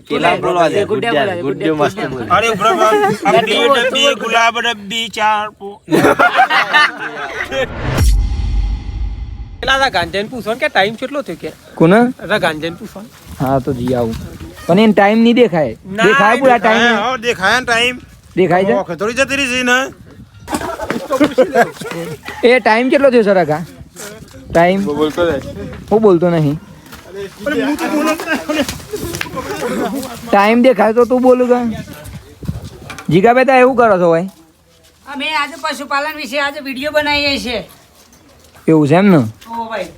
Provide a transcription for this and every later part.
પેલા બોલવા દે ગુડ્ડે મસ્ત બોલ. અરે બ્રહ્મા અબડી ડબ્બી ગુલાબ ડબ્બી ચાર પો. પેલા ગાંજાને પૂછો કે ટાઈમ કેટલો થયો કે કોને ગાંજાને પૂછો. હા તો જી આવું પણ એને ટાઈમ નહીં દેખાય દેખાય પૂરા ટાઈમ હા દેખાય ટાઈમ દેખાય છે ઓકે થોડી જતી રહી છે ને. એ ટાઈમ કેટલો થયો સર કા ટાઈમ બોલતો રહે. હું બોલતો નહીં ટાઈમ દેખાય તો તું બોલું કા જીગા બેટા એવું કરો છો ભાઈ અમે આજે પશુપાલન વિશે આજે વિડીયો બનાવીએ છીએ. એવું છે એમ ને ઓ ભાઈ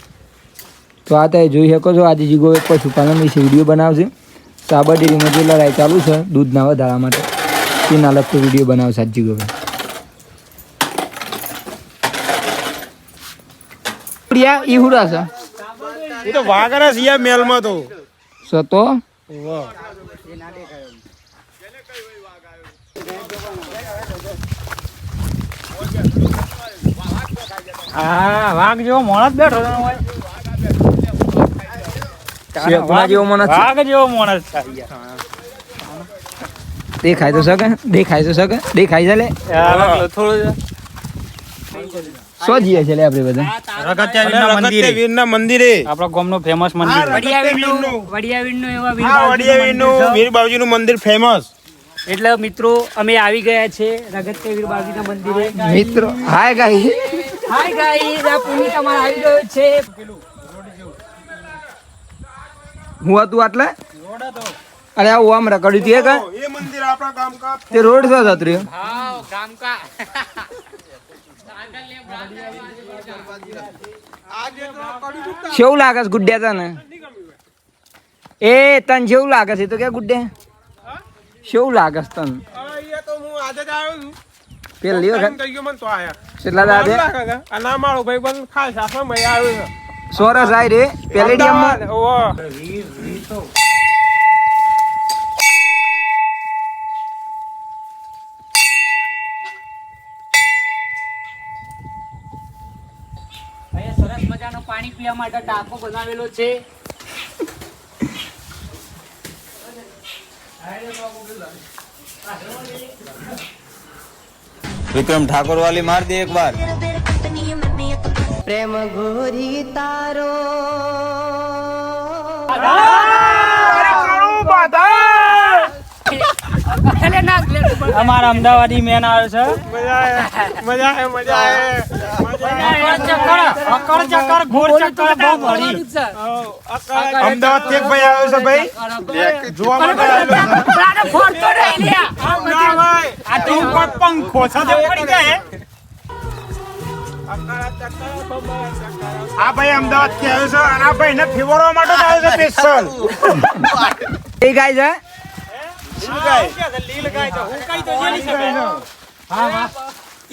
તો આ તમે જોઈ શકો છો આજે જીગો એક પશુપાલન વિશે વિડીયો બનાવશે સાબર ડેરીમાં જે લડાઈ ચાલુ છે દૂધના વધારા માટે તેના લગતો વિડીયો બનાવશે આજ જીગો પ્રિયા ઈ હુડા છે એ તો વાગરા છે મેલમાં તો. સતો હા વાઘ જેવો માણસ બેઠો શેકના જેવો મને વાઘ જેવો માણસ દેખાય તો શકે દેખાય તો શકે દેખાય છે લે થોડું સો જીએ છે લે આપણે બધા વીરના મંદિરે આપણા ગામનું ફેમસ મંદિર વડિયાવીરનું એવા વડિયાવીરનું વીર બાવજીનું મંદિર ફેમસ. એટલે મિત્રો અમે આવી ગયા છે રગત્ય વીર બાવજીના મંદિરે. મિત્રો હાય ગાઈ હાય ગાઈસ આ પુની તમારે આવી ગયો છે. હું હતું આટલે અરે આવું આમ રખડ્યું તું એ કા એ મંદિર આપણા ગામ કા તે રોડ સો જતો રહ્યો કેવું લાગે છે ગુડ્ડે તને એ તને જેવું લાગે છે તો કે ગુડ્ડે કેવું લાગે છે તને તો હું આજે જ આવ્યો છું. પેલી વખત થઈ ગયો મને તો આયા. કેટલા દાદે આ ના મારો ભાઈ બંધ ખાસ આસામ આવ્યો છે. સોરસ આય રે પેલેડિયમમાં ઓહો. અહીંયા સરસ મજાનો પાણી પીવા માટે ટાંકો બનાવેલો છે. વિક્રમ ઠાકોર વાલી માર દે એક બાર. પ્રેમ ઘોરી તારો એટલે ના જ લે. અમારા અમદાવાદી મેન આવે છે મજા આવે. ચક્કર ચક્કર ઘોર ચક્કર બહુ ભરી અમદાવાદ થી એક ભાઈ આવ્યો છે ભાઈ જોવા માટે આવ્યો છે. પ્રાણો ફોડતો નહીં લ્યા. ના ભાઈ આ તો ઉપર પંખો સાથે પડી જાય આ ભાઈ અમદાવાદ થી આવ્યો છે અને આ ભાઈ ને ફેવરવા માટે જ આવ્યો છે સ્પેશિયલ. એ ગાય છે લીલ ગાય તો હું કઈ તો જેલી છે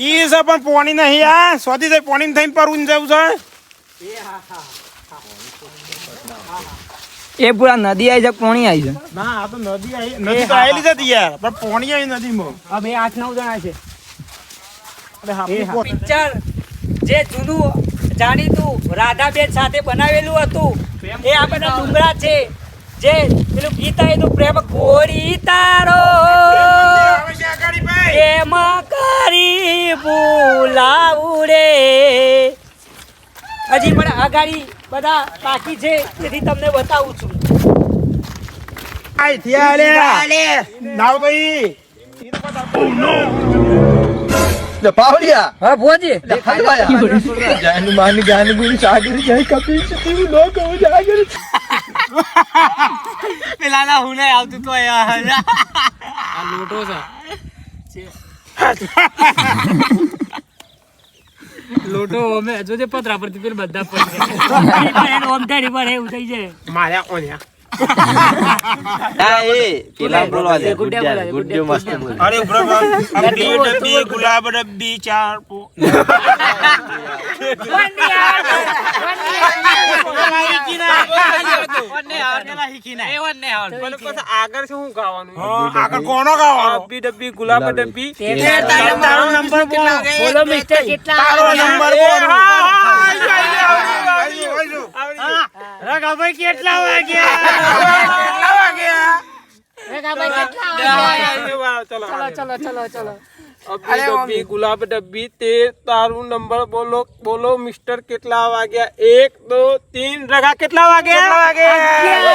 ઈ છે પણ પોણી નહીં આ સ્વાદી જાય પોણી થઈને પરવું જવું છે. એ પૂરા નદી આવી છે પોણી આવી છે ના આ તો નદી નદી તો આયેલી જ હતી યાર પણ પોણી આવી નદીમાં. અમે 8-9 જણા છે. અરે હા પિક્ચર જે જૂનું જાણીતું રાધાબેન સાથે બનાવેલું હતું એ આ બધા ડુંગરા છે જે પેલું ગીત આવ્યું પ્રેમ કોરી તારો પ્રેમ કરી બોલાવું રે. હજી પણ આગાડી બધા બાકી છે તેથી તમને બતાવું છું. આઈ થયા લે નાવ ભાઈ પાવડિયા હા ભોજી જાનું માની ગાની ગુની સાગર જાય કપી તું નો કહો જાગર. પેલા ના હું નહીં આવતું તો આ લોટો છે લોટો અમે જોજે પતરા પરથી પેલા બધા પડી જાય ઓમ તારી પર એવું થઈ જાય. માર્યા ઓન્યા હા એ પેલા બોલવા દે ગુડ્ડે મસ્ત બોલ. અરે બ્રહ્મા અબડી ડબ્બી ગુલાબ ડબ્બી ચાર પો. આગળ શું ગાવાનું આગળ કોનો ગાવાનો ડબ્બી ડબ્બી ગુલાબ ડબ્બી તારો નંબર બોલો મિસ્ટર કેટલા તારો નંબર રગાભાઈ કેટલા વાગ્યા चलो अभी डब्बी गुलाब डब्बी ते तारू नंबर बोलो बोलो मिस्टर कितना वाग्या 1 2 3 रगा कितना वाग्या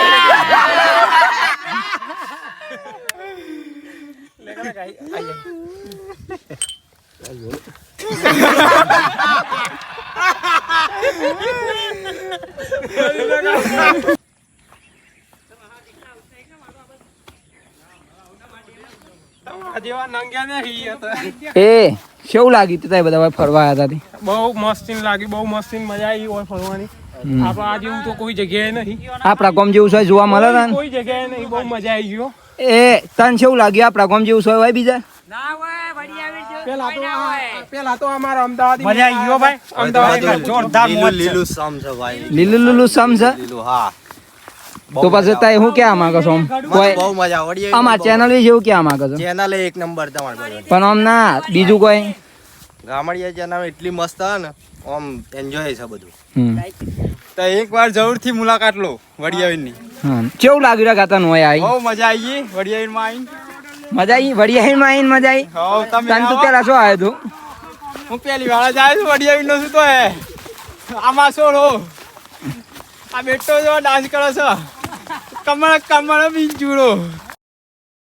જેવા નંગ્યા નહીં હતા એ કેવું લાગ્યું તે બધા ભાઈ ફરવા આવ્યા હતા બહુ મસ્તીન લાગી બહુ મસ્તીન મજા આવી હોય ફરવાની આપણા આ જેવું તો કોઈ જગ્યાએ નહીં આપણા ગામ જેવું છે જોવા મળે ને કોઈ જગ્યાએ નહીં બહુ મજા આવી ગયો એ તને કેવું લાગ્યું આપણા ગામ જેવું છે હોય બીજા ના હોય વળી આવી જો પેલા તો અમારા અમદાવાદ મજા આવી ગયો ભાઈ અમદાવાદ જોરદાર લીલું સમ છે ભાઈ લીલું સમ છે લીલું હા તો પછી તાય હું ક્યાં માંગો છો આમ? કોઈ બહુ મજા વળી અમાર ચેનલ જેવું ક્યાં માંગો છો ચેનલ એક નંબર તમારે બધું પણ આમ ના બીજું કોઈ ગામડિયા ચેનલ એટલી મસ્ત હે ને આમ એન્જોય છે બધું હમ. તો એકવાર જરૂરથી મુલાકાત લો વડિયાવીરની હા કેવું લાગ્યું રા ગાતા હોય આવી બહુ મજા આવી ગઈ વડિયાવીરમાં આવીને મજા આવી વડિયાહીમાં આવીને મજા આવી હો તમે તને તો આવો. પેલા શું આવ્યું તું હું પહેલી વાર જ આવ્યો છું વડિયાવીનો છું તો આમાં છોડો આ બેટો જો ડાન્સ કરો છો કમળ કમળ બી જુડો